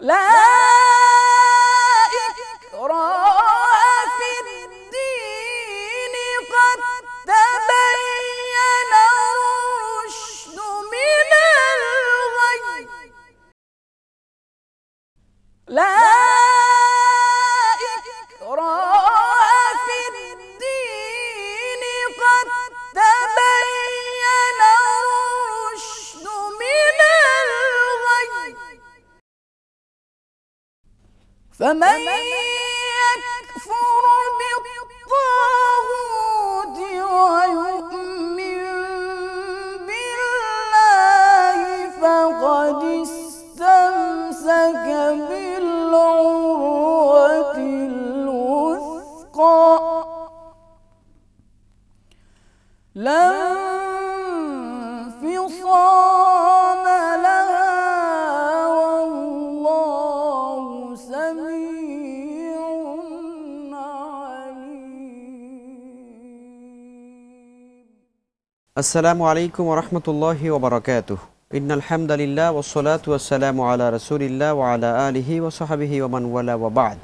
لا إكراه في الدين قد تبين الرشد من الغي لا إكراه في الدين قد تبين الرشد من الغي فمن يكفر بالطاغوت ويؤمن بالله فقد استمسك بالعروة الوثقى لا انفصام لها والله سميع عليم. আসসালামু আলাইকুম ওয়া রাহমাতুল্লাহি ওয়া বারাকাতুহু। ইন্নাল হামদালিল্লাহ ওয়াস সালাতু ওয়াস সালামু আলা রাসূলিল্লাহ ওয়া আলা আলিহি ওয়া সাহবিহি ওয়া মান ওয়ালা ওয়া বা'দ।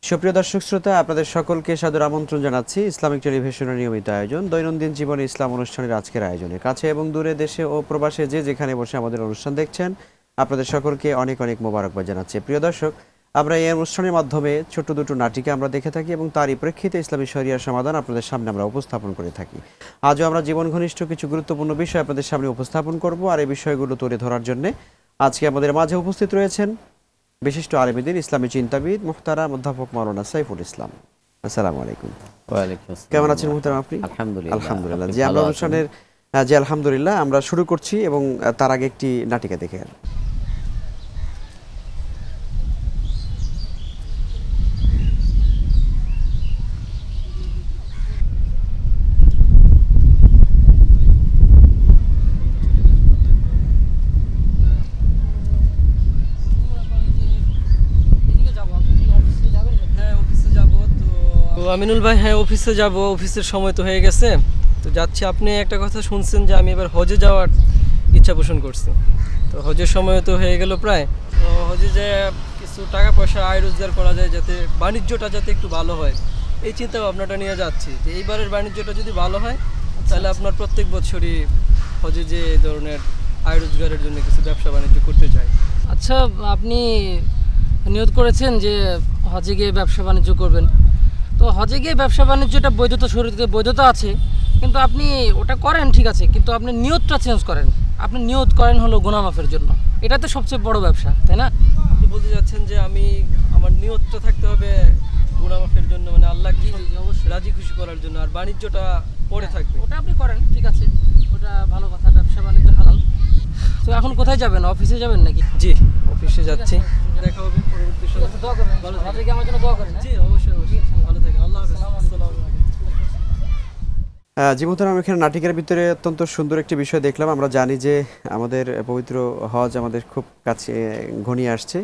সুপ্রিয় দর্শক শ্রোতা, আপনাদের সকলকে সাদর আমন্ত্রণ জানাচ্ছি ইসলামিক টেলিভিশনের নিয়মিত আয়োজন দৈনন্দিন জীবনে ইসলাম অনুষ্ঠানের আজকের আয়োজনে। কাছে এবং দূরে, দেশে ও প্রবাসে যে যেখানে বসে আমাদের অনুষ্ঠান দেখছেন, আপনাদের সকলকে অনেক অনেক মোবারকবাদ জানাচ্ছি। প্রিয় দর্শক, আমরা এই অনুষ্ঠানের মাধ্যমে ছোট্ট দুটো নাটিকা আমরা দেখে থাকি এবং তারই প্রেক্ষিতে ইসলামী শরিয়ার সমাধান আপনাদের সামনে আমরা উপস্থাপন করে থাকি। আজও আমরা জীবন ঘনিষ্ঠ কিছু গুরুত্বপূর্ণ বিষয় আপনাদের সামনে উপস্থাপন করব, আর এই বিষয়গুলো তুলে ধরার জন্য আজকে আমাদের মাঝে উপস্থিত রয়েছেন বিশিষ্ট আলেম দ্বীন, ইসলামী চিন্তাবিদ মুহতারাম অধ্যাপক মাওলানা সাইফুল ইসলাম। আসসালামু আলাইকুম। ওয়ালাইকুম আসসালাম। কেমন আছেন মুহতারাম আপনি? আলহামদুলিল্লাহ। আলহামদুলিল্লাহ। যে আমরা অনুষ্ঠানের যে আলহামদুলিল্লাহ আমরা শুরু করছি এবং তার আগে একটি নাটিকা দেখে গেল। আমিনুল ভাই, হ্যাঁ অফিসে যাব, অফিসের সময় তো হয়ে গেছে, তো যাচ্ছি। আপনি একটা কথা শুনছেন যে আমি এবার হজে যাওয়ার ইচ্ছা পোষণ করছি, তো হজের সময় তো হয়ে গেল প্রায়। তো হজে যে কিছু টাকা পয়সা আয় রোজগার করা যায়, যাতে বাণিজ্যটা যাতে একটু ভালো হয়, এই চিন্তা ভাবনাটা নিয়ে যাচ্ছি। যে এইবারের বাণিজ্যটা যদি ভালো হয় তাহলে আপনার প্রত্যেক বছরই হজে যে এই ধরনের আয় রোজগারের জন্য কিছু ব্যবসা বাণিজ্য করতে চাই। আচ্ছা, আপনি নিয়ত করেছেন যে হজে গিয়ে ব্যবসা বাণিজ্য করবেন, তো হজে গিয়ে ব্যবসা বাণিজ্যটা বৈধতা, শরীয়তে বৈধতা আছে, কিন্তু আপনি ওটা করেন ঠিক আছে, কিন্তু আপনি নিয়তটা চেঞ্জ করেন। আপনি নিয়ত করেন হলো গুনাহ মাফের জন্য, এটা তো সবচেয়ে বড় ব্যবসা, তাই না? আপনি বলতে যাচ্ছেন যে আমি আমার নিয়তটা থাকতে হবে গুনাহ মাফের জন্য, মানে আল্লাহকে রাজি খুশি করার জন্য, আর বাণিজ্যটা পরে থাকবে। ওটা আপনি করেন ঠিক আছে, ওটা ভালো কথা, ব্যবসা বাণিজ্য হালাল। তো এখন কোথায় যাবেন? অফিসে যাবেন নাকি? জি, অফিসে যাচ্ছি। দেখা হবে পরবর্তী সময়। দোয়া করবেন, হজে গিয়ে আমার জন্য দোয়া করেন। জি অবশ্যই অবশ্যই, ভালো থাকেন। আল্লাহ হাফেজ। আসসালামু আলাইকুম। জীবনধারা আমি এখানে নাটিকার ভিতরে অত্যন্ত সুন্দর একটি বিষয় দেখলাম। আমরা জানি যে আমাদের পবিত্র হজ আমাদের খুব কাছে ঘনিয়ে আসছে।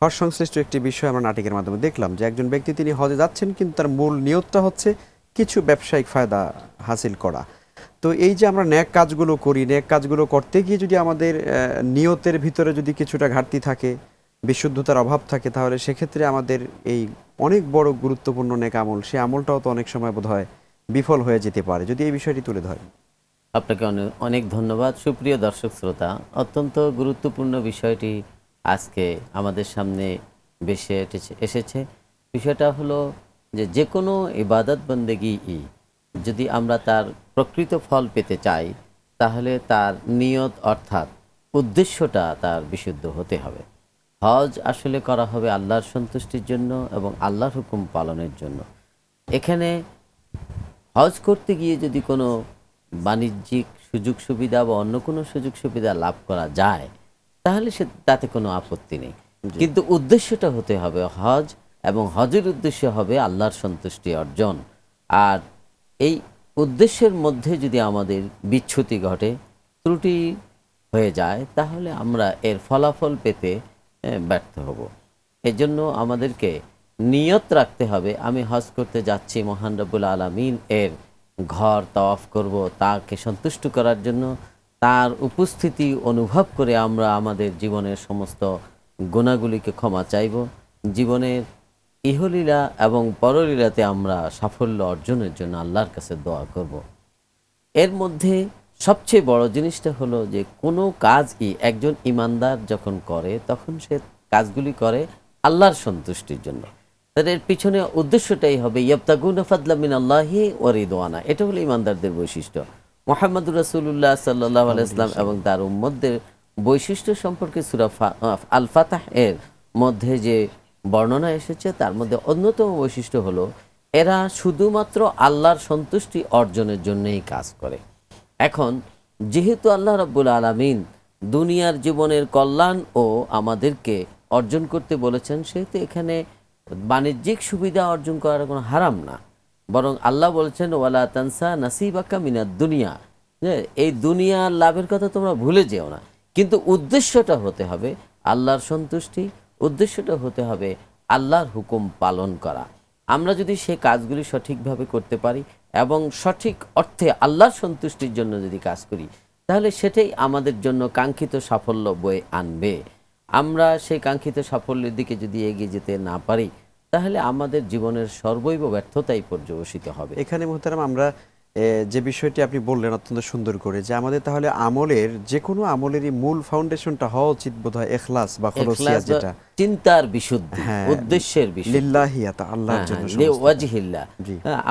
হজ সংশ্লিষ্ট একটি বিষয় আমরা নাটিকের মাধ্যমে দেখলাম যে একজন ব্যক্তি তিনি হজে যাচ্ছেন, কিন্তু তার মূল নিয়তটা হচ্ছে কিছু ব্যবসায়িক ফায়দা হাসিল করা। তো এই যে আমরা ন্যাক কাজগুলো করি, ন্যাক কাজগুলো করতে গিয়ে যদি আমাদের নিয়তের ভিতরে যদি কিছুটা ঘাটতি থাকে, বিশুদ্ধতার অভাব থাকে, তাহলে সেক্ষেত্রে আমাদের এই অনেক বড় গুরুত্বপূর্ণ নেক আমল, সে আমলটাও তো অনেক সময় বোধ হয় বিফল হয়ে যেতে পারে। যদি এই বিষয়টি তুলে ধরেন। আপনাকে অনেক ধন্যবাদ। সুপ্রিয় দর্শক শ্রোতা, অত্যন্ত গুরুত্বপূর্ণ বিষয়টি আজকে আমাদের সামনে ভেসে এসেছে। বিষয়টা হলো যে কোনো ইবাদত বন্দেগী যদি আমরা তার প্রকৃত ফল পেতে চাই, তাহলে তার নিয়ত অর্থাৎ উদ্দেশ্যটা তার বিশুদ্ধ হতে হবে। হজ আসলে করা হবে আল্লাহর সন্তুষ্টির জন্য এবং আল্লাহর হুকুম পালনের জন্য। এখানে হজ করতে গিয়ে যদি কোনো বাণিজ্যিক সুযোগ সুবিধা বা অন্য কোনো সুযোগ সুবিধা লাভ করা যায়, তাহলে তাতে কোনো আপত্তি নেই, কিন্তু উদ্দেশ্যটা হতে হবে হজ, এবং হজের উদ্দেশ্য হবে আল্লাহর সন্তুষ্টি অর্জন। আর এই উদ্দেশ্যের মধ্যে যদি আমাদের বিচ্যুতি ঘটে, ত্রুটি হয়ে যায়, তাহলে আমরা এর ফলাফল পেতে ব্যর্থ হব। এজন্য আমাদেরকে নিয়ত রাখতে হবে, আমি হজ করতে যাচ্ছি মহান রব্বুল আলামিন এর ঘর তাওয়াফ করব, তাকে সন্তুষ্ট করার জন্য, তার উপস্থিতি অনুভব করে আমরা আমাদের জীবনের সমস্ত গুনাহগুলিকে ক্ষমা চাইব, জীবনের ইহলীলা এবং পরলীলাতে আমরা সাফল্য অর্জনের জন্য আল্লাহর কাছে দোয়া করব। এর মধ্যে সবচেয়ে বড় জিনিসটা হলো যে কোনো কাজই একজন ইমানদার যখন করে তখন সে কাজগুলি করে আল্লাহর সন্তুষ্টির জন্য। তাদের এর পিছনে উদ্দেশ্যটাই হবে ইয়াবতাগুনা ফাদলা মিনাল্লাহি ওয়া রিদওয়ানা। এটা হলো ইমানদারদের বৈশিষ্ট্য। মুহাম্মদুর রাসূলুল্লাহ সাল্লাল্লাহু আলাইহি ওয়াসাল্লাম এবং তার উম্মতদের বৈশিষ্ট্য সম্পর্কে সূরা আল ফাতহ এর মধ্যে যে বর্ণনা এসেছে তার মধ্যে অন্যতম বৈশিষ্ট্য হলো এরা শুধুমাত্র আল্লাহর সন্তুষ্টি অর্জনের জন্যই কাজ করে। এখন যেহেতু আল্লাহ রাব্বুল আলামিন দুনিয়ার জীবনের কল্যাণ ও আমাদেরকে অর্জন করতে বলেছেন, সেহেতু এখানে বাণিজ্যিক সুবিধা অর্জন করার কোনো হারাম না, বরং আল্লাহ বলেছেন ওয়ালা তানসা নাসিবাকা মিনাদ দুনিয়া, যে এই দুনিয়ার লাভের কথা তোমরা ভুলে যেও না। কিন্তু উদ্দেশ্যটা হতে হবে আল্লাহর সন্তুষ্টি, উদ্দেশ্যটা হতে হবে আল্লাহর হুকুম পালন করা। আমরা যদি সে কাজগুলি সঠিকভাবে করতে পারি এবং সঠিক অর্থে আল্লাহর সন্তুষ্টির জন্য যদি কাজ করি, তাহলে সেটাই আমাদের জন্য কাঙ্ক্ষিত সাফল্য বয়ে আনবে। আমরা সেই কাঙ্ক্ষিত সাফল্যের দিকে যদি এগিয়ে যেতে না পারি, তাহলে আমাদের জীবনের সর্বৈব ব্যর্থতাই পর্যবসিত হবে। এখানে মুহতারাম আমরা যে বিষয়টি আপনি বললেন অত্যন্ত সুন্দর করে, যে আমাদের তাহলে আমলের যে কোনো আমলেরই মূল ফাউন্ডেশনটা হওয়া উচিত বোধহয় ইখলাস বা খলুসিয়াত, যেটা চিন্তার বিশুদ্ধি, উদ্দেশ্যের বিশুদ্ধি, লিল্লাহিয়াত আল্লাহর জন্য, লিওয়াজহিল্লাহ।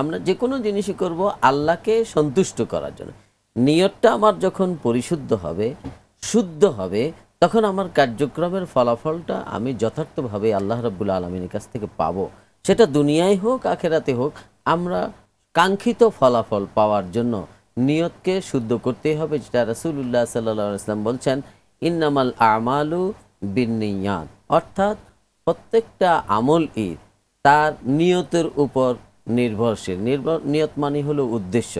আমরা যে কোনো জিনিসই করব আল্লাহকে সন্তুষ্ট করার জন্য। নিয়তটা আমার যখন পরিশুদ্ধ হবে, শুদ্ধ হবে, তখন আমার কার্যক্রমের ফলাফলটা আমি যথার্থভাবে আল্লাহ রাব্বুল আলামিনের কাছ থেকে পাবো। সেটা দুনিয়ায় হোক আখিরাতে হোক, আমরা কাঙ্ক্ষিত ফলাফল পাওয়ার জন্য নিয়তকে শুদ্ধ করতেই হবে, যেটা রাসূলুল্লাহ সাল্লাল্লাহু আলাইহি ওয়াসাল্লাম বলছেন ইন্নামাল আমালু বিন্নিয়াত, অর্থাৎ প্রত্যেকটা আমলই তার নিয়তের উপর নির্ভরশীল। নিয়ত মানে হলো উদ্দেশ্য,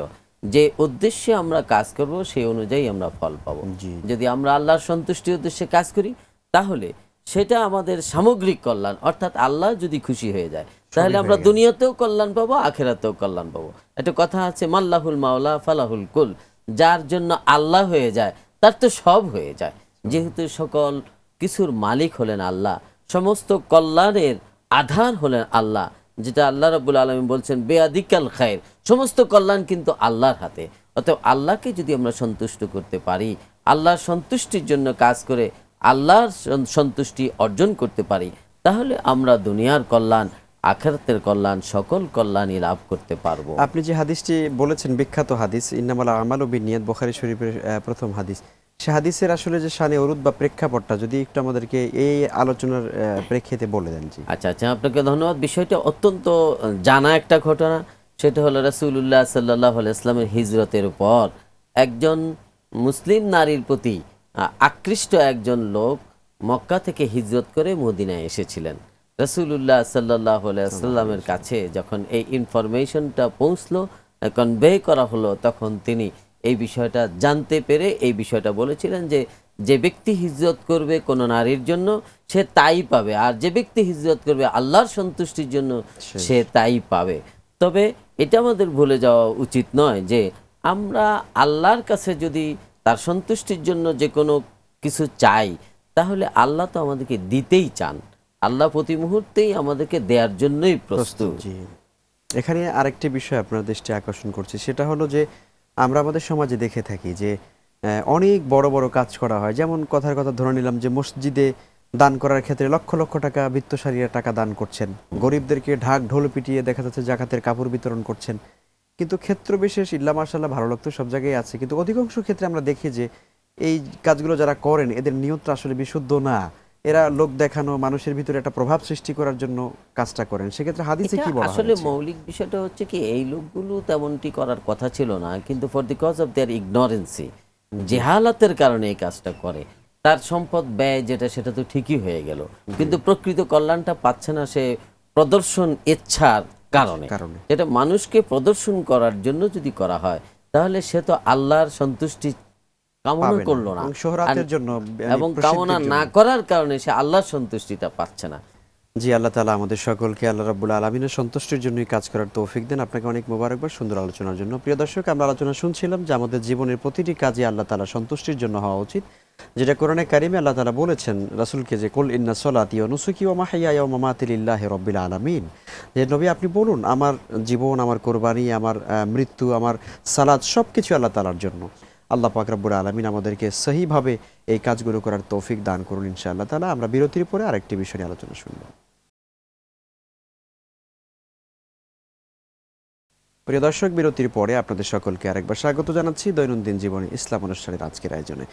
যে উদ্দেশ্যে আমরা কাজ করব সেই অনুযায়ী আমরা ফল পাবো। যদি আমরা আল্লাহর সন্তুষ্টির উদ্দেশ্যে কাজ করি, তাহলে সেটা আমাদের সামগ্রিক কল্যাণ, অর্থাৎ আল্লাহ যদি খুশি হয়ে যায়, তাহলে আমরা দুনিয়াতেও কল্যাণ পাবো, আখিরাতেও কল্যাণ পাবো। একটা কথা আছে মাল্লাহুল মাওলা ফালাহুল কুল, যার জন্য আল্লাহ হয়ে যায় তার তো সব হয়ে যায়। যেহেতু সকল কিছুর মালিক হলেন আল্লাহ, সমস্ত কল্যাণের আধার হলেন আল্লাহ, যেটা আল্লাহ রাব্বুল আলামিন বলছেন বেয়াদিকাল খায়র, সমস্ত কল্যাণ কিন্তু আল্লাহর হাতে। অতএব আল্লাহকে যদি আমরা সন্তুষ্ট করতে পারি, আল্লাহর সন্তুষ্টির জন্য কাজ করে আল্লাহর সন্তুষ্টি অর্জন করতে পারি, তাহলে আমরা দুনিয়ার কল্যাণ, আখিরাতের কল্যাণ, সকল কল্যাণই লাভ করতে পারবো। আপনি যে হাদিসটি বলেছেন, বিখ্যাত হাদিস ইন্নামাল আমালু বিন্নিয়াত, বুখারী শরীফের প্রথম হাদিস, সে হাদিসের আসলে যে শানে উরুদ বা প্রেক্ষাপটটা যদি একটু আমাদেরকে এই আলোচনার প্রেক্ষিতে বলে দেন। জি আচ্ছা, আপনাকে ধন্যবাদ। বিষয়টা অত্যন্ত জানা একটা ঘটনা। সেটা হলো রাসূলুল্লাহ সাল্লাল্লাহু আলাইহি ওয়াসাল্লামের হিজরতের পর একজন মুসলিম নারীর প্রতি আকৃষ্ট একজন লোক মক্কা থেকে হিজরত করে মদিনায় এসেছিলেন। রাসূলুল্লাহ সাল্লাল্লাহু আলাইহি ওয়াসাল্লামের কাছে যখন এই ইনফরমেশনটা পৌঁছলো, কনভে করা হলো, তখন তিনি এই বিষয়টা জানতে পেরে এই বিষয়টা বলেছিলেন যে যে ব্যক্তি হিজরত করবে কোনো নারীর জন্য সে তাই পাবে, আর যে ব্যক্তি হিজরত করবে আল্লাহর সন্তুষ্টির জন্য সে তাই পাবে। তবে এটা আমাদের ভুলে যাওয়া উচিত নয় যে আমরা আল্লাহর কাছে যদি তার সন্তুষ্টির জন্য যে কোনো কিছু চাই, তাহলে আল্লাহ তো আমাদেরকে দিতেই চান, আল্লাহ প্রতি মুহূর্তেই আমাদেরকে দেওয়ার জন্যই প্রস্তুত। এখানে আরেকটি বিষয় আপনার দৃষ্টি আকর্ষণ করছি, সেটা হলো যে আমরা আমাদের সমাজে দেখে থাকি যে অনেক বড় বড় কাজ করা হয়। যেমন কথার কথা ধরে নিলাম যে মসজিদে দান করার ক্ষেত্রে লক্ষ লক্ষ টাকা বিত্তশালীরা টাকা দান করছেন, গরিবদেরকে ঢাক ঢোল পিটিয়ে দেখা যাচ্ছে জাকাতের কাপড় বিতরণ করছেন। কিন্তু ক্ষেত্র বিশেষ ইল্লা মাশাআল্লাহ ভালো লাগতো সব জায়গায় আছে, কিন্তু অধিকাংশ ক্ষেত্রে আমরা দেখি যে এই কাজগুলো যারা করেন এদের নিয়তটা আসলে বিশুদ্ধ না, এরা লোক দেখানো, মানুষের ভিতরে একটা প্রভাব সৃষ্টি করার জন্য কাজটা করেন। সেক্ষেত্রে হাদিসে কি বলা হয়েছে? আসলে মৌলিক বিষয়টা হচ্ছে কি, এই লোকগুলো তেমনটি করার কথা ছিল না, কিন্তু for the cause of their ignorance, জেহালাতের কারণে এই কাজটা করে। তার সম্পদ ব্যয় যেটা সেটা তো ঠিকই হয়ে গেল, কিন্তু প্রকৃত কল্যাণটা পাচ্ছে না সে প্রদর্শন ইচ্ছার কারণে। এটা মানুষকে প্রদর্শন করার জন্য যদি করা হয়, তাহলে সে তো আল্লাহর সন্তুষ্টি কামনা করলো না, এবং কামনা না করার কারণে সে আল্লাহর সন্তুষ্টিটা পাচ্ছে না। জি, আল্লাহ তাআলা আমাদের সকলকে আল্লাহ রাব্বুল আলামিনের সন্তুষ্টির জন্যই কাজ করার তৌফিক দেন। আপনাকে অনেক মোবারকবাদ সুন্দর আলোচনার জন্য। প্রিয় দর্শক, আমরা আলোচনা শুনছিলাম যে আমাদের জীবনের প্রতিটি কাজে আল্লাহ তাআলা সন্তুষ্টির জন্য হওয়া উচিত। যেটা কোরআনে কারিমে আল্লাহ তাআলা বলেছেন রাসূলকে যে কুল ইন্না সলাতি ওয়া নুসুকি ওয়া মাহইয়ায়া ওয়া মামাতি লিল্লাহি রাব্বিল আলামিন, যে নবী আপনি বলুন আমার জীবন, আমার কোরবানি, আমার মৃত্যু, আমার সালাত সবকিছু আল্লাহ তাআলার জন্য। আল্লাহ পাক রব্বুল আলামিন আমাদেরকে সহিভাবে এই কাজগুলো করার তৌফিক দান করুন ইনশাআল্লাহ তাআলা। আমরা বিরতির পরে আরেকটি বিষয় নিয়ে আলোচনা শুনব। প্রিয় দর্শক, বিরতির পরে আপনাদের সকলকে আরেকবার স্বাগত জানাচ্ছি দৈনন্দিন জীবনে ইসলাম অনুষ্ঠানের আজকের আয়োজনে।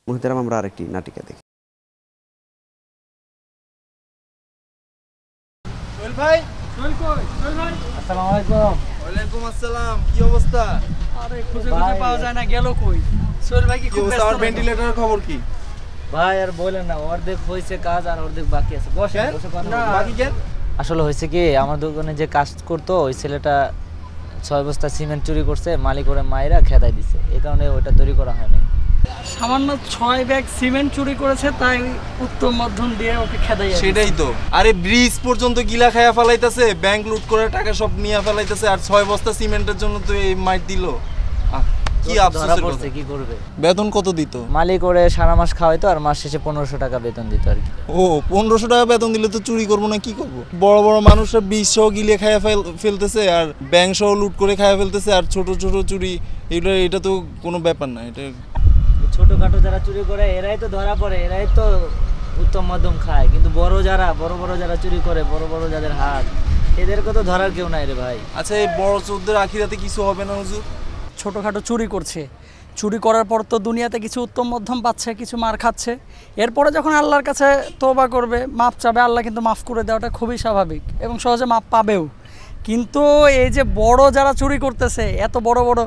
মুহতারাম, আমরা আরেকটি নাটিকা দেখি। সোহেল ভাই, আসসালামু আলাইকুম। ওয়ালাইকুম আসসালাম, কি অবস্থা? আরে খুঁজে খুঁজে পাওয়া যায় না, গেল কই? সোহেল ভাই কি কি খুব অবস্থা? ব্যস্ত আর নাকি? ভেন্টিলেটরের খবর কি? ভাই আর বলেন না, অর্ধেক হয়েছে কাজ আর অর্ধেক বাকি আছে। বসে কেন? বসে কথা না। বলুন। বাকি কেন? আসলে হয়েছে কি, আমার দোকানে যে কাজ করতো ওই ছেলেটা 6 বস্তা সিমেন্ট চুরি করছে, মালিক ওরে মাইরা খেদাই দিছে, এই কারণে ওইটা তৈরি করা হয়নি। সামান্য 6 ব্যাগ সিমেন্ট চুরি করেছে, তাই উত্তম মধ্যম দিয়ে ওকে খেদাই। সেটাই তো। আরে ব্রিজ পর্যন্ত গিলা খায়া ফেলাইতেছে, ব্যাংক লুট করে টাকা সব নিয়ে ফেলাইতেছে, আর 6 বস্তা সিমেন্টের জন্য তো এই মাইট দিল। কি ধরা আফসোসের পড়ছে, কথা। কি করবে? বেতন কত দিত? মালিক ওরে সারা মাস খাওয়াইতো আর মাস শেষে 1500 টাকা বেতন দিত আর কি। ও 1500 টাকা বেতন দিলে তো চুরি করবো না, কি করব? বড় বড় মানুষরা ব্রিজ সহ গিলে খায়া ফেলতেছে, আর ব্যাংক সহ লুট করে খায়া ফেলতেছে, আর ছোট ছোট চুরি, এটা তো কোনো ব্যাপার না। এটা ছোটখাটো যারা চুরি করে এরাই তো ধরা পড়ে, এরাই তো উত্তম মধ্যম খায়, কিন্তু বড় বড় যারা চুরি করে, বড় বড় যাদের হাত, এদেরকে তো ধরার কেউ নাই রে ভাই। আচ্ছা, এই বড় চোরদের আখিরাতে কিছু হবে না হুজুর? ছোটোখাটো চুরি করছে, চুরি করার পর তো দুনিয়াতে কিছু উত্তম মধ্যম পাচ্ছে, কিছু মার খাচ্ছে। এরপরে যখন আল্লাহর কাছে তওবা করবে, মাপ চাবে, আল্লাহ কিন্তু মাফ করে দেওয়াটা খুবই স্বাভাবিক এবং সহজে মাপ পাবেও। কিন্তু এই যে বড় যারা চুরি করতেছে, এত বড় বড়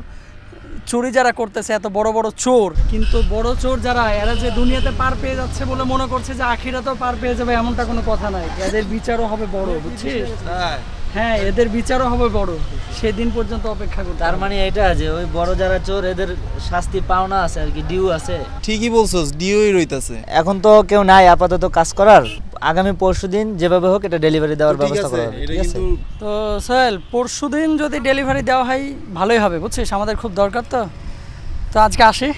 চুরি যারা করতেছে, এত বড় বড় চোর, কিন্তু বড় চোর যারা, এরা যে দুনিয়াতে পার পেয়ে যাচ্ছে বলে মনে করছে যে আখিরাতেও পার পেয়ে যাবে, এমনটা কোনো কথা নাই। এদের বিচারও হবে বড়, বুঝছিস? হ্যাঁ, এদের বিচারও হবে বড়, সেদিন পর্যন্ত অপেক্ষা করতে তার হবে। মানে এটা যে ওই বড় যারা চোর এদের শাস্তি পাওনা আছে আর কি, ডিউ আছে। ঠিকই বলছস, ডিওই রইতাছে। এখন তো কেউ নাই আপাতত কাজ করার, আগামী পরশুদিন যেভাবে হোক এটা ডেলিভারি দেওয়ার ঠিক ব্যবস্থা আছে, করা হবে, এটা ঠিক আছে? কিন্তু তো সোহেল, পরশুদিন যদি ডেলিভারি দেওয়া হয় ভালোই হবে, বুঝছিস? আমাদের খুব দরকার তো। তো আজকে আসি।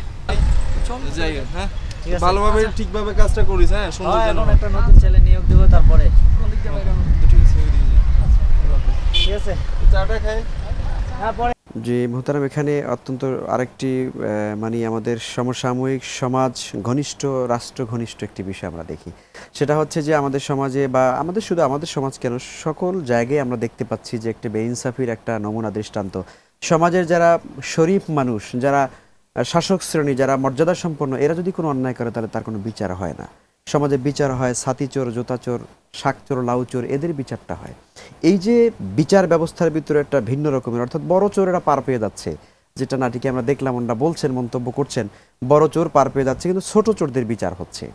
যাই হোক, হ্যাঁ ঠিক আছে। ভালোভাবে ঠিকভাবে কাজটা করিস, হ্যাঁ সুন্দর যেন এখন একটা নতুন ছেলে নিয়োগ দেবো, তারপরে ঠিক আছে, ওইদিকে যাই। ঠিক আছে। চাটা খাই। হ্যাঁ, পরে যে মোহতারাম, এখানে অত্যন্ত আরেকটি মানে আমাদের সমসাময়িক সমাজ ঘনিষ্ঠ, রাষ্ট্র ঘনিষ্ঠ একটি বিষয় আমরা দেখি। সেটা হচ্ছে যে আমাদের সমাজে, বা শুধু আমাদের সমাজ কেন, সকল জায়গায় আমরা দেখতে পাচ্ছি যে একটি বেইনসাফির একটা নমুনা দৃষ্টান্ত। সমাজের যারা শরীফ মানুষ, যারা শাসক শ্রেণী, যারা মর্যাদা সম্পন্ন, এরা যদি কোনো অন্যায় করে তাহলে তার কোনো বিচার হয় না। সমাজে বিচার হয় ছাতি চোর, জুতা চোর, শাক চোর, লাউ চোর, এদের বিচারটা হয়। এই যে বিচার ব্যবস্থার ভিতরে একটা ভিন্ন রকমের, অর্থাৎ বড় চোরেরা পার পেয়ে যাচ্ছে, যেটা নাটিকে আমরা দেখলাম, ওনারা বলছেন, মন্তব্য করছেন, বড় চোর পার পেয়ে যাচ্ছে, কিন্তু ছোট চোরদের বিচার হচ্ছে।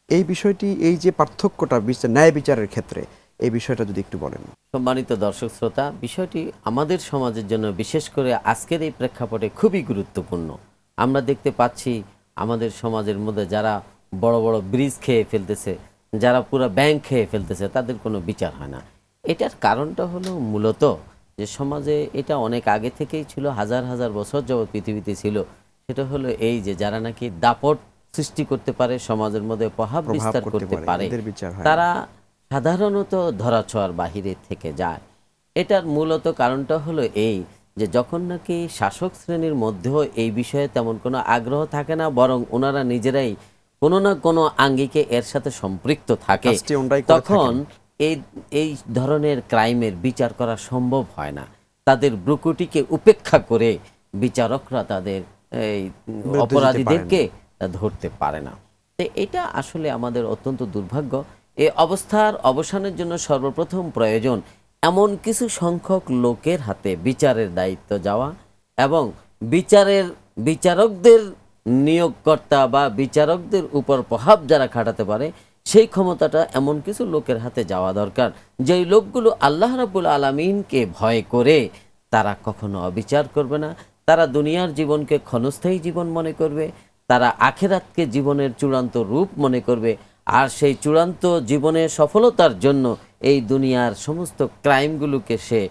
এই বিষয়টি, এই যে পার্থক্যটা ন্যায় বিচারের ক্ষেত্রে, এই বিষয়টা যদি একটু বলেন। সম্মানিত দর্শক শ্রোতা, বিষয়টি আমাদের সমাজের জন্য বিশেষ করে আজকের এই প্রেক্ষাপটে খুবই গুরুত্বপূর্ণ। আমরা দেখতে পাচ্ছি আমাদের সমাজের মধ্যে যারা বড় বড় ব্রিজ খেয়ে ফেলতেছে, যারা পুরো ব্যাংক খেয়ে ফেলতেছে, তাদের কোনো বিচার হয় না। এটার কারণটা হলো মূলত যে সমাজে এটা অনেক আগে থেকেই ছিল, হাজার হাজার বছর যাবৎ পৃথিবীতে ছিল। সেটা হলো এই যে যারা নাকি দাপট সৃষ্টি করতে পারে, সমাজের মধ্যে প্রভাব বিস্তার করতে পারে, তারা সাধারণত ধরাছোঁয়ার বাহিরে থেকে যায়। এটার মূলত কারণটা হলো এই যে যখন নাকি শাসক শ্রেণীর মধ্যেও এই বিষয়ে তেমন কোনো আগ্রহ থাকে না, বরং ওনারা নিজেরাই কোনো না কোনো আঙ্গিকে এর সাথে সম্পৃক্ত থাকে, তখন এই ধরনের ক্রাইমের বিচার করা সম্ভব হয় না। তাদের ব্রুকুটিকে উপেক্ষা করে বিচারকরা তাদের এই অপরাধীদেরকে ধরতে পারে না। তো এটা আসলে আমাদের অত্যন্ত দুর্ভাগ্য। এই অবস্থার অবসানের জন্য সর্বপ্রথম প্রয়োজন এমন কিছু সংখ্যক লোকের হাতে বিচারের দায়িত্ব যাওয়া, এবং বিচারকদের নিয়োগকর্তা বা বিচারকদের উপর প্রভাব যারা খাটাতে পারে, সেই ক্ষমতাটা এমন কিছু লোকের হাতে যাওয়া দরকার, যেই লোকগুলো আল্লাহ রাব্বুল আলামিনকে ভয় করে তারা কখনো অবিচার করবে না। তারা দুনিয়ার জীবনকে ক্ষণস্থায়ী জীবন মনে করবে, তারা আখিরাতকে জীবনের চূড়ান্ত রূপ মনে করবে, আর সেই চূড়ান্ত জীবনের সফলতার জন্য এই দুনিয়ার সমস্ত ক্রাইমগুলোকে সে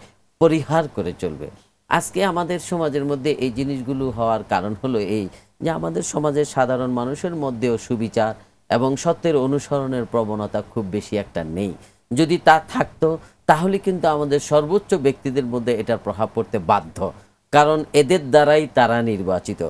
পরিহার করে চলবে। আজকে আমাদের সমাজের মধ্যে এই জিনিসগুলো হওয়ার কারণ হলো এই যে আমাদের সমাজের সাধারণ মানুষের মধ্যেও সুবিচার এবং সত্যের অনুসরণের প্রবণতা খুব বেশি একটা নেই। যদি তা থাকতো তাহলে কিন্তু আমাদের সর্বোচ্চ ব্যক্তিদের মধ্যে এটার প্রভাব পড়তে বাধ্য, কারণ এদের দ্বারাই তারা নির্বাচিত।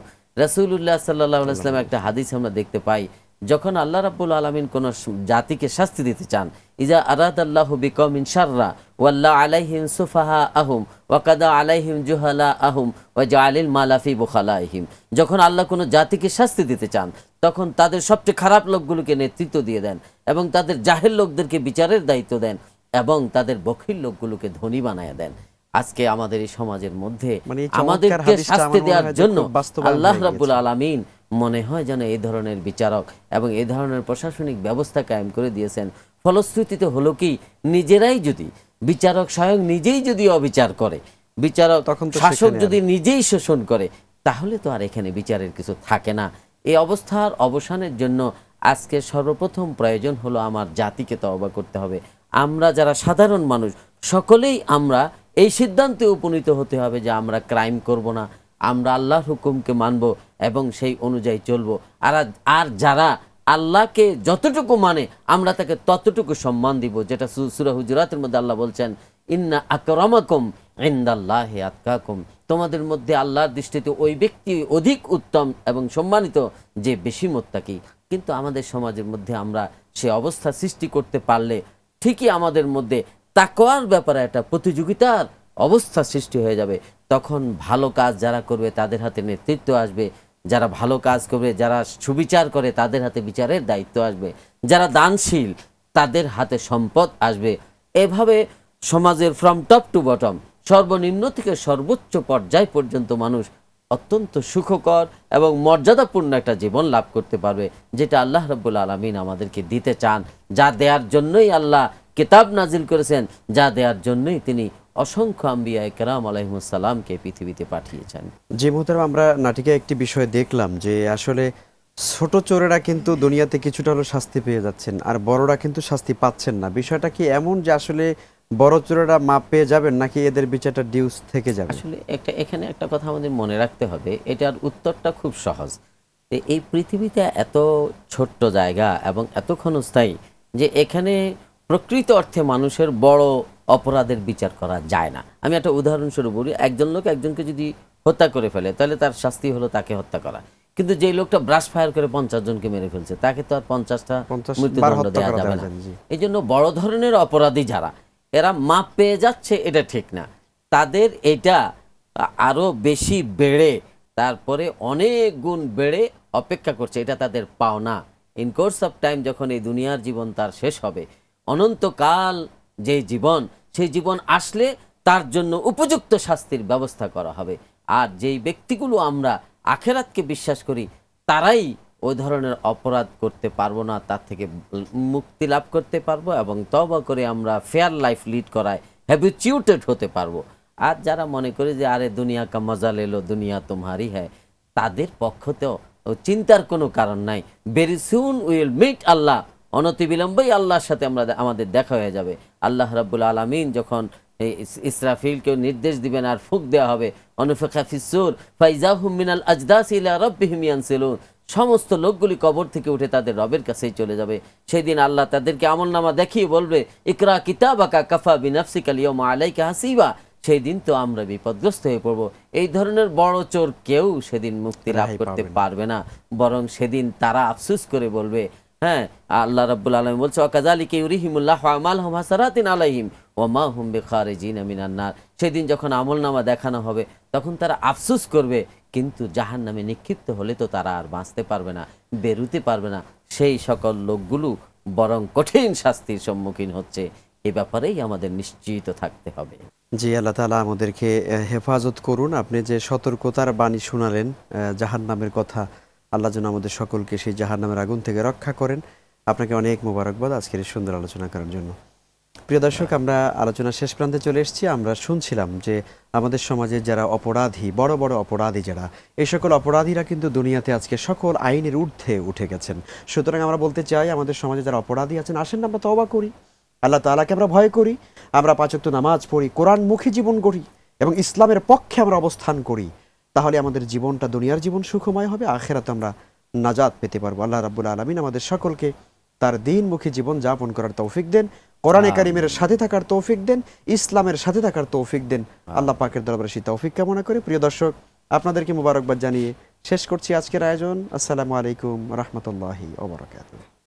রাসূলুল্লাহ সাল্লাল্লাহু আলাইহি ওয়াসাল্লাম একটা হাদিস আমরা দেখতে পাই, যখন আল্লাহ রাব্বুল আলামিন কোন জাতিকে শাস্তি দিতে চান, ইজা আরাদাল্লাহু বিকওমিন শাররা ওয়াল্লা আলাইহিম সুফাহাআহুম ওয়া কাদা আলাইহিম জুহালাআহুম ওয়া জাআলিল মালা ফি বুখালাইহিম, যখন আল্লাহ কোনো জাতিকে শাস্তি দিতে চান তখন তাদের সবচেয়ে খারাপ লোকগুলোকে নেতৃত্ব দিয়ে দেন এবং তাদের জাহেল লোকদেরকে বিচারের দায়িত্ব দেন এবং তাদের বখিল লোকগুলোকে ধনী বানায় দেন। আজকে আমাদের এই সমাজের মধ্যে আমাদেরকে শাস্তি দেওয়ার জন্য আল্লাহ রাব্বুল আলামিন মনে হয় যেন এই ধরনের বিচারক এবং এই ধরনের প্রশাসনিক ব্যবস্থা কায়েম করে দিয়েছেন। ফলশ্রুতিতে হলো কি, নিজেরাই যদি বিচারক স্বয়ং নিজেই যদি অবিচার করে, বিচারক শাসক যদি নিজেই শোষণ করে, তাহলে তো আর এখানে বিচারের কিছু থাকে না। এই অবস্থার অবসানের জন্য আজকে সর্বপ্রথম প্রয়োজন হলো আমার জাতিকে তওবা করতে হবে। আমরা যারা সাধারণ মানুষ সকলেই আমরা এই সিদ্ধান্তে উপনীত হতে হবে যে আমরা ক্রাইম করব না, আমরা আল্লাহর হুকুমকে মানব এবং সেই অনুযায়ী চলব। আর যারা আল্লাহকে যতটুকু মানে আমরা তাকে ততটুকু সম্মান দিব, যেটা সূরা হুজুরাতের মধ্যে আল্লাহ বলছেন, ইন্না আকরামাকুম ইনদাল্লাহি আতকাকুম, তোমাদের মধ্যে আল্লাহর দৃষ্টিতে ওই ব্যক্তি অধিক উত্তম এবং সম্মানিত যে বেশি মুত্তাকি। কিন্তু আমাদের সমাজের মধ্যে আমরা সে অবস্থা সৃষ্টি করতে পারলে ঠিকই আমাদের মধ্যে তাকওয়ার ব্যাপারে একটা প্রতিযোগিতার অবস্থা সৃষ্টি হয়ে যাবে। তখন ভালো কাজ যারা করবে তাদের হাতে নেতৃত্ব আসবে, যারা ভালো কাজ করবে, যারা সুবিচার করে তাদের হাতে বিচারের দায়িত্ব আসবে, যারা দানশীল তাদের হাতে সম্পদ আসবে। এভাবে সমাজের ফ্রম টপ টু বটম, সর্বনিম্ন থেকে সর্বোচ্চ পর্যায় পর্যন্ত মানুষ অত্যন্ত সুখকর এবং মর্যাদাপূর্ণ একটা জীবন লাভ করতে পারবে, যেটা আল্লাহ রাব্বুল আলামিন আমাদেরকে দিতে চান, যা দেওয়ার জন্যই আল্লাহ কিতাব নাজিল করেছেন, যা দেওয়ার জন্যই তিনি অসংখ্য আম্বিয়া কেরাম আলাইহিমুস সালামকে পৃথিবীতে পাঠিয়েছেন। জি মুহতারাম, আমরা নাটিকা একটি বিষয় দেখলাম যে আসলে ছোট চোরেরা কিন্তু দুনিয়াতে কিছুটা হলো শাস্তি পেয়ে যাচ্ছেন, আর বড়রা কিন্তু শাস্তি পাচ্ছেন না। বিষয়টা কি এমন যে আসলে বড় চোরেরা মাপ পেয়ে যাবেন নাকি এদের বিচারটা ডিউস থেকে যাবে? আসলে এখানে একটা কথা আমাদের মনে রাখতে হবে, এটার উত্তরটা খুব সহজ। এই পৃথিবীতে এত ছোট্ট জায়গা এবং এত ক্ষণস্থায়ী যে এখানে প্রকৃত অর্থে মানুষের বড় অপরাধের বিচার করা যায় না। আমি একটা উদাহরণস্বরূপ বলি, একজন লোক একজনকে যদি হত্যা করে ফেলে তাহলে তার শাস্তি হলো তাকে হত্যা করা, কিন্তু যে লোকটা ব্রাশ ফায়ার করে 50 জনকে মেরে ফেলছে তাকে তো আর 50টা মৃত্যুদণ্ড দেওয়া যাবে না। এই জন্য বড় ধরনের অপরাধী যারা এরা মাপ পেয়ে যাচ্ছে এটা ঠিক না, তাদের এটা আরো বেশি বেড়ে তারপরে অনেক গুণ বেড়ে অপেক্ষা করছে, এটা তাদের পাওনা। ইন কোর্স অফ টাইম যখন এই দুনিয়ার জীবন তার শেষ হবে, অনন্তকাল যে জীবন, সেই জীবন আসলে তার জন্য উপযুক্ত শাস্তির ব্যবস্থা করা হবে। আর যেই ব্যক্তিগুলো আমরা আখেরাতকে বিশ্বাস করি তারাই ওই ধরনের অপরাধ করতে পারবো না, তার থেকে মুক্তি লাভ করতে পারবো এবং তওবা করে আমরা ফেয়ার লাইফ লিড করায় হ্যাবিচুয়েটেড হতে পারবো। আর যারা মনে করে যে আরে দুনিয়া কা মজা লেলো দুনিয়া তোমারি হ্যায়, তাদের পক্ষতেও চিন্তার কোনো কারণ নাই। ভেরি সুন উইল মিট আল্লাহ, অনতিবিলম্বেই আল্লাহর সাথে আমাদের দেখা হয়ে যাবে। আল্লাহ রাব্বুল আলামিন যখন ইসরাফিলকে নির্দেশ দিবেন আর ফুঁক দেওয়া হবে, অনুফিখা ফিস-সূর ফাইজাহুম মিনাল আজদাসি ইলা রাব্বিহিম ইয়ানসিলুন, সমস্ত লোকগুলি কবর থেকে উঠে তাদের রবের কাছেই চলে যাবে। সেই দিন আল্লাহ তাদেরকে আমলনামা দেখিয়ে বলবে, ইকরা কিতাবাকা কাফা বিনাফসিকা আল-ইয়াওমা আলাইকা হাসিবা। সেই দিন তো আমরা বিপদগ্রস্ত হয়ে পড়ব। এই ধরনের বড় চোর কেউ সেদিন মুক্তি লাভ করতে পারবে না, বরং সেদিন তারা আফসোস করে বলবে, হ্যাঁ আল্লাহ রাব্বুল আলামিন বলছে, ওয়াকাযালিকা ইউরিহিমুল্লাহু আমালহুম হাসারাতিন আলাইহিম ওয়া মা হুম বিখারিজিনা মিনান নার। সেদিন যখন আমলনামা দেখানো হবে তখন তারা আফসোস করবে, কিন্তু জাহান্নামে নিক্ষিপ্ত হলে তো তারা আর বাঁচতে পারবে না, বেরোতে পারবে না। সেই সকল লোকগুলো বরং কঠিন শাস্তির সম্মুখীন হচ্ছে, এ ব্যাপারেই আমাদের নিশ্চিত থাকতে হবে। জি, আল্লাহ তাআলা আমাদেরকে হেফাজত করুন। আপনি যে সতর্কতার বাণী শোনালেন জাহান্নামের কথা, আল্লাহ যেন আমাদের সকলকে সেই জাহান্নামের আগুন থেকে রক্ষা করেন। আপনাকে অনেক মোবারকবাদ আজকের এই সুন্দর আলোচনা করার জন্য। প্রিয় দর্শক, আমরা আলোচনার শেষ প্রান্তে চলে এসেছি। আমরা শুনছিলাম যে আমাদের সমাজে যারা অপরাধী, বড় বড় অপরাধী যারা, এই সকল অপরাধীরা কিন্তু দুনিয়াতে আজকে সকল আইনের ঊর্ধ্বে উঠে গেছেন। সুতরাং আমরা বলতে চাই, আমাদের সমাজে যারা অপরাধী আছেন, আসেন আমরা তওবা করি, আল্লাহ তাআলাকে আমরা ভয় করি, আমরা 5 ওয়াক্ত নামাজ পড়ি, কোরআনমুখী জীবন গড়ি এবং ইসলামের পক্ষে আমরা অবস্থান করি। তাহলে আমাদের জীবনটা দুনিয়ার জীবন সুখময় হবে, আখিরাতে আমরা নাজাত পেতে পারবো। আল্লাহ রাব্বুল আলামিন আমাদের সকলকে তার দ্বীনমুখী জীবন যাপন করার তৌফিক দেন, কোরআনে কারিমের সাথে থাকার তৌফিক দেন, ইসলামের সাথে থাকার তৌফিক দেন। আল্লাহ পাকের দরবারে সেই তৌফিক কামনা করে প্রিয় দর্শক আপনাদেরকে মোবারকবাদ জানিয়ে শেষ করছি আজকের আয়োজন। আসসালামু আলাইকুম রাহমাতুল্লাহি ওয়া বারাকাতুহু।